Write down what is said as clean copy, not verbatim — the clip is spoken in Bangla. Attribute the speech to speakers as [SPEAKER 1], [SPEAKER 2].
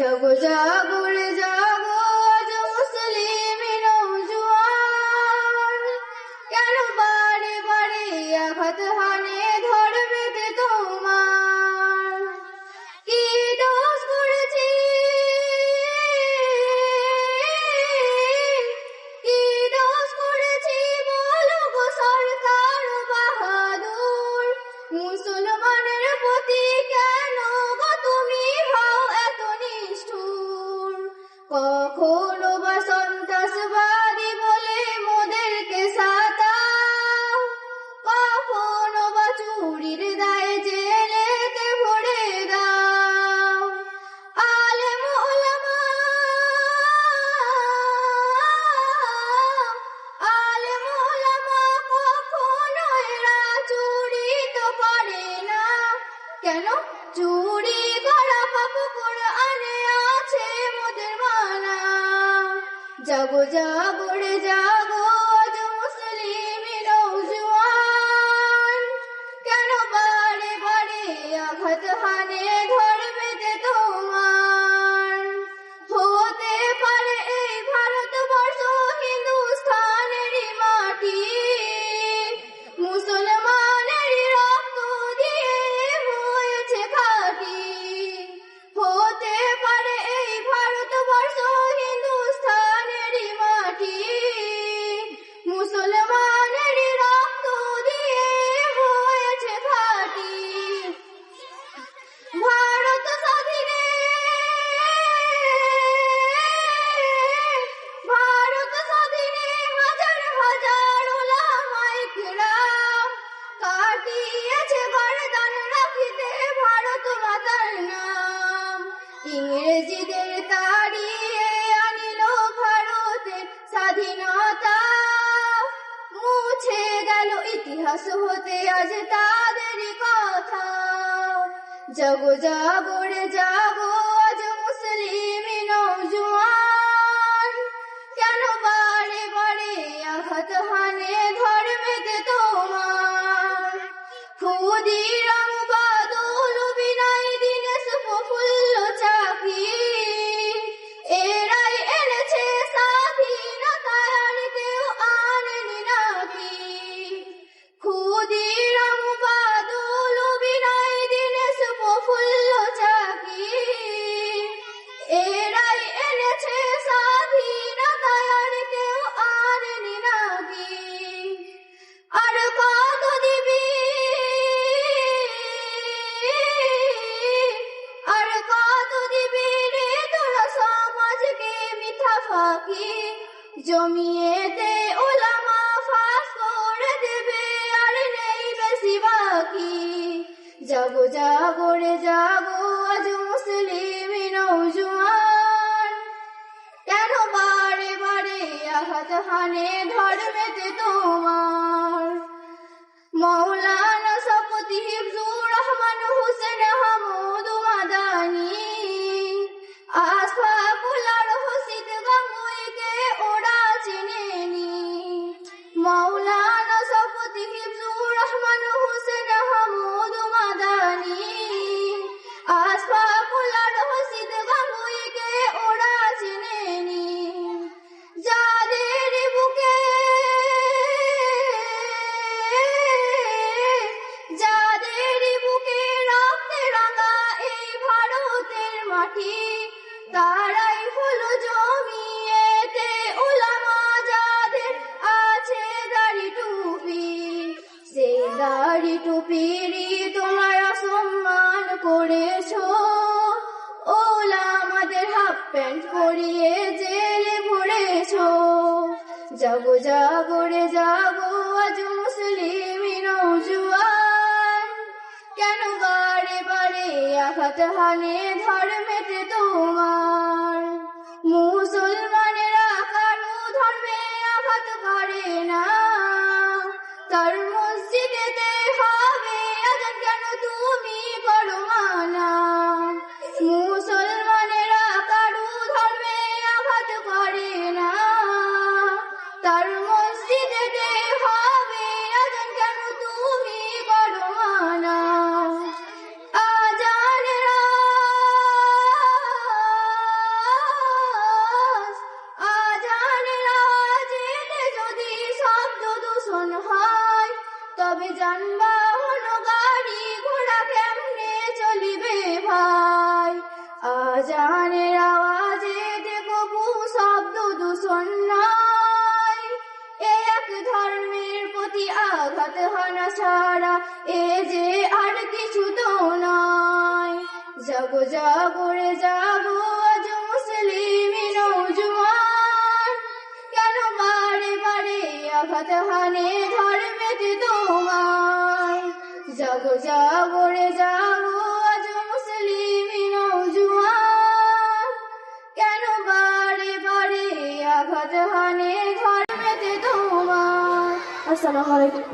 [SPEAKER 1] জাগো জাগো রে জাগো আজ মুসলিম নওজোয়ান, কেন বারে বারে আঘাত হানে ধর্মেতে তোমার? কি দোষ করেছি, কি দোষ করেছি বলো গো সরকার বাহাদুর? মুসলমানের প্রতি কেন গো তুমি হও এত নিষ্ঠুর? কখনো বা সন্ত্রাসবাদী বলে মোদেরকে সাতাও, কখনো বা চুরির দায়ে জেলেতে ভরে দাও। আলেম ওলামা, আলেম ওলামা কখনো এরা চুরি তো করে না। কেন? চুরি করা পাপ কোরআনে আছে মোদের মানা। জাগো জাগো রে জাগো আজ মুসলিম নওজোয়ান, কেন বারে বারে আঘাত হানে ধর্মেতে তোমার? হতে পারে এই ভারতবর্ষ হিন্দুস্থানেরই মাটি, মুসলমানেরই রক্ত দিয়ে হয়েছে খাঁটি। হতে পারে এই ভারতবর্ষ হিন্দুস্থানেরই মাটি, মুসলমানেরই রক্ত দিয়ে হয়েছে খাঁটি। ভারত স্বাধীনে, ভারত স্বাধীনে হাজার হাজার ওলামায়ে কেরাম কাটিয়েছে গর্দান রাখিতে ভারত মাতার নাম। ইংরেজিদের তাড়িয়ে আনিল ভারতের স্বাধীনতা, মুছে গেল ইতিহাস হতে আজ তাদেরই কথা। জাগো জাগো রে জাগো আজ মুসলিম নওজোয়ান, কেন বারে বারে আঘাত হানে ধর্মেতে তোমার? ক্ষুদিরাম বাদল বিনয় দীনেশ প্রফুল্ল চাকি, এরাই এনেছে স্বাধীনতা আর কেউ আনেনি নাকি? ক্ষুদিরাম বাদল বিনয় দীনেশ প্রফুল্ল চাকি, এরাই এনেছে স্বাধীনতা আর কেউ আনেনি নাকি? আর কত দিবি, আর কত দিবি রে তোরা সমাজকে মিথ্যা ফাঁকি? জমিয়েতে ওলামা ফাঁস করে দেবে আর নেই বেশি বাকি। জাগো জাগো রে জাগো আজ মুসলিম নওজোয়ান, কেন বারে বারে আঘাত হানে ধর্মেতে তোমার? মৌলানা শফতি হিফজুর রহমান হুসেন হামুদ মাদানী, আশফাকুল আর রশিদ গাঙ্গুইকে ওরা চেনেনি। মৌলানা শফতি হিফজুর রহমান হুসেন হামুদ মাদানী, আশফাকুল আর রশিদ গাঙ্গুইকে ওরা চেনেনি। যাদের বুকে, যাদের বুকে রক্তে রাঙা এই ভারতের মাটি, তারাই হলো জমিয়েতে ওলামা যাদের আছে দাড়ি টুপি। সেই দাড়ি টুপিরই তোমরা অসম্মান করেছো, ওলামাদের হাফ প্যান্ট পরিয়ে জেলে ভরেছো। জাগো জাগো রে জাগো আজ মুসলিম নওজোয়ান, কেন বারে বারে আঘাত হানে ধর্মেতে তোমার? মুসলমানেরা কারো ধর্মে আঘাত করে না, তার মসজিদেতে হবে আজান কেন তুমি করো মানা? মুসলমানেরা কারো ধর্মে আঘাত করে না, তার মসজিদেতে হবে আজান কেন তুমি করো মানা? আজানের তবে যানবাহন গাড়ি ঘোড়া কেমনে চলিবে ভাই? আজানের আওয়াজে কবু শব্দ দূষণ নয়, এ এক ধর্মের প্রতি আঘাত হানা ছাড়া এ যে আর কিছু তো নয়। জাগো জাগো রে জাগো আজ মুসলিম নওজোয়ান, কেন বারে বারে আঘাত হানে ধর্মেতে তোমার? জাগো জাগো রে জাগো আজ মুসলিম নওজোয়ান, কেন বারে বারে আঘাত হানে ধর্মেতে তোমার? আসসালামু আলাইকুম।